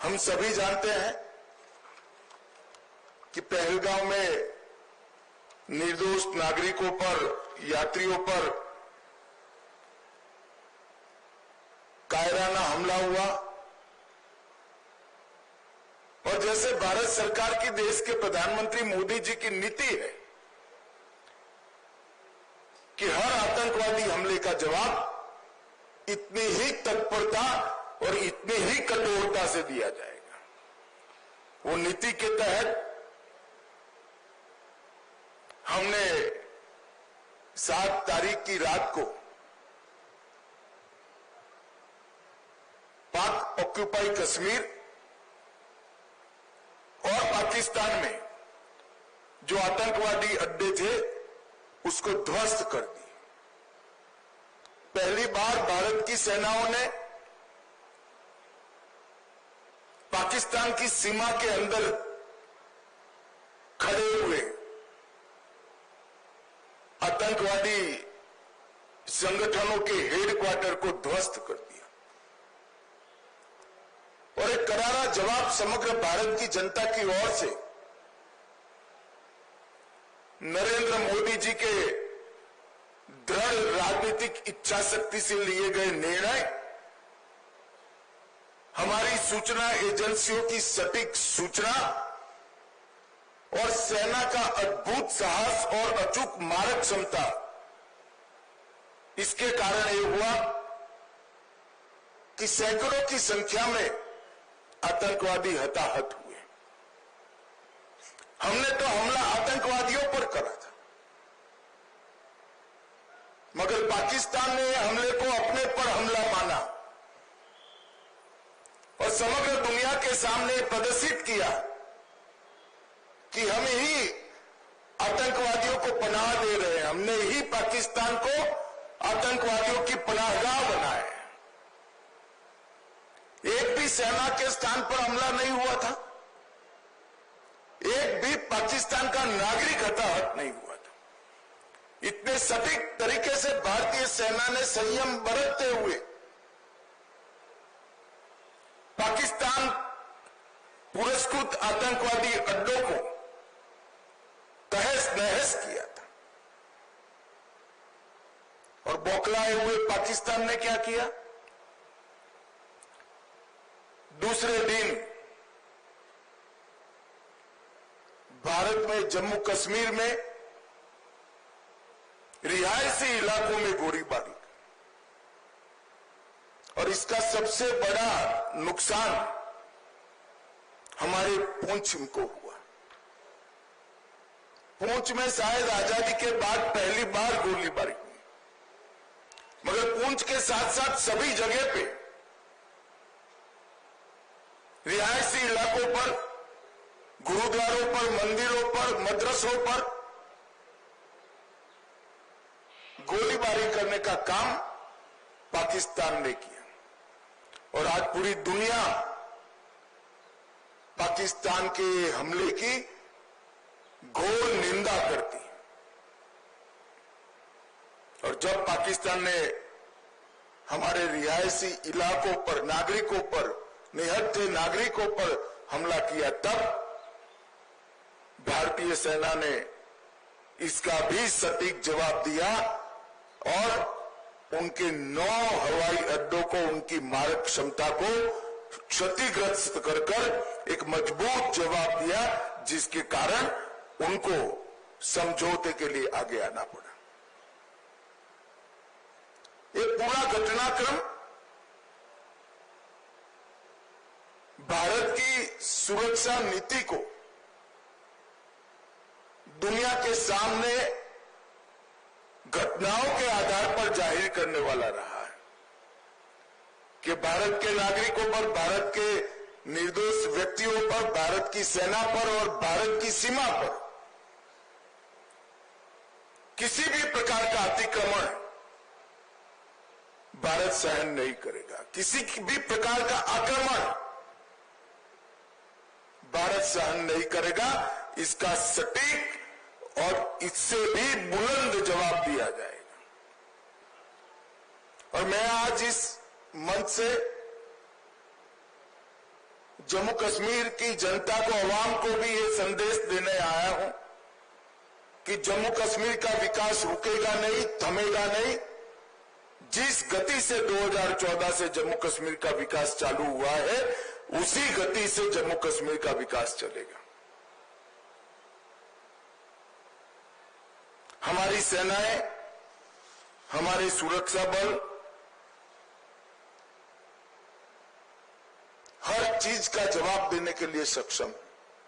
हम सभी जानते हैं कि पहलगांव में निर्दोष नागरिकों पर, यात्रियों पर कायराना हमला हुआ और जैसे भारत सरकार की, देश के प्रधानमंत्री मोदी जी की नीति है कि हर आतंकवादी हमले का जवाब इतनी ही तत्परता और इतनी ही कठोरता से दिया जाएगा। वो नीति के तहत हमने 7 तारीख की रात को पाक ऑक्यूपाई कश्मीर और पाकिस्तान में जो आतंकवादी अड्डे थे उसको ध्वस्त कर दी। पहली बार भारत की सेनाओं ने पाकिस्तान की सीमा के अंदर खड़े हुए आतंकवादी संगठनों के हेडक्वार्टर को ध्वस्त कर दिया और एक करारा जवाब समग्र भारत की जनता की ओर से नरेंद्र मोदी जी के दृढ़ राजनीतिक इच्छा शक्ति से लिए गए निर्णय, हमारी सूचना एजेंसियों की सटीक सूचना और सेना का अद्भुत साहस और अचूक मारक क्षमता, इसके कारण ये हुआ कि सैकड़ों की संख्या में आतंकवादी हताहत हुए। हमने तो हमला आतंकवादियों पर करा था, मगर पाकिस्तान ने हमले को अपने पर हमला माना और समग्र दुनिया के सामने प्रदर्शित किया कि हम ही आतंकवादियों को पनाह दे रहे हैं, हमने ही पाकिस्तान को आतंकवादियों की पनाहगाह बनाया है। एक भी सेना के स्थान पर हमला नहीं हुआ था, एक भी पाकिस्तान का नागरिक हताहत नहीं हुआ था। इतने सटीक तरीके से भारतीय सेना ने संयम बरतते हुए पाकिस्तान पुरस्कृत आतंकवादी अड्डों को तहस नहस किया था। और बौखलाए हुए पाकिस्तान ने क्या किया? दूसरे दिन भारत में जम्मू कश्मीर में रिहायशी इलाकों में गोलीबारी, और इसका सबसे बड़ा नुकसान हमारे पुंछ को हुआ। पुंछ में शायद आजादी के बाद पहली बार गोलीबारी हुई, मगर पुंछ के साथ साथ सभी जगह पे रिहायशी इलाकों पर, गुरुद्वारों पर, मंदिरों पर, मदरसों पर गोलीबारी करने का काम पाकिस्तान ने किया। और आज पूरी दुनिया पाकिस्तान के हमले की घोर निंदा करती है। और जब पाकिस्तान ने हमारे रिहायशी इलाकों पर, नागरिकों पर, निहत्थे नागरिकों पर हमला किया, तब भारतीय सेना ने इसका भी सटीक जवाब दिया और उनके 9 हवाई अड्डों को, उनकी मारक क्षमता को क्षतिग्रस्त कर कर एक मजबूत जवाब दिया, जिसके कारण उनको समझौते के लिए आगे आना पड़ा। ये पूरा घटनाक्रम भारत की सुरक्षा नीति को दुनिया के सामने घटनाओं के आधार पर जाहिर करने वाला रहा है कि भारत के नागरिकों पर, भारत के निर्दोष व्यक्तियों पर, भारत की सेना पर और भारत की सीमा पर किसी भी प्रकार का अतिक्रमण भारत सहन नहीं करेगा। किसी भी प्रकार का आक्रमण भारत सहन नहीं करेगा। इसका सटीक और इससे भी बुलंद जवाब दिया जाएगा। और मैं आज इस मंच से जम्मू कश्मीर की जनता को, अवाम को भी ये संदेश देने आया हूं कि जम्मू कश्मीर का विकास रुकेगा नहीं, थमेगा नहीं। जिस गति से 2014 से जम्मू कश्मीर का विकास चालू हुआ है, उसी गति से जम्मू कश्मीर का विकास चलेगा। हमारी सेनाएं, हमारे सुरक्षा बल हर चीज का जवाब देने के लिए सक्षम है।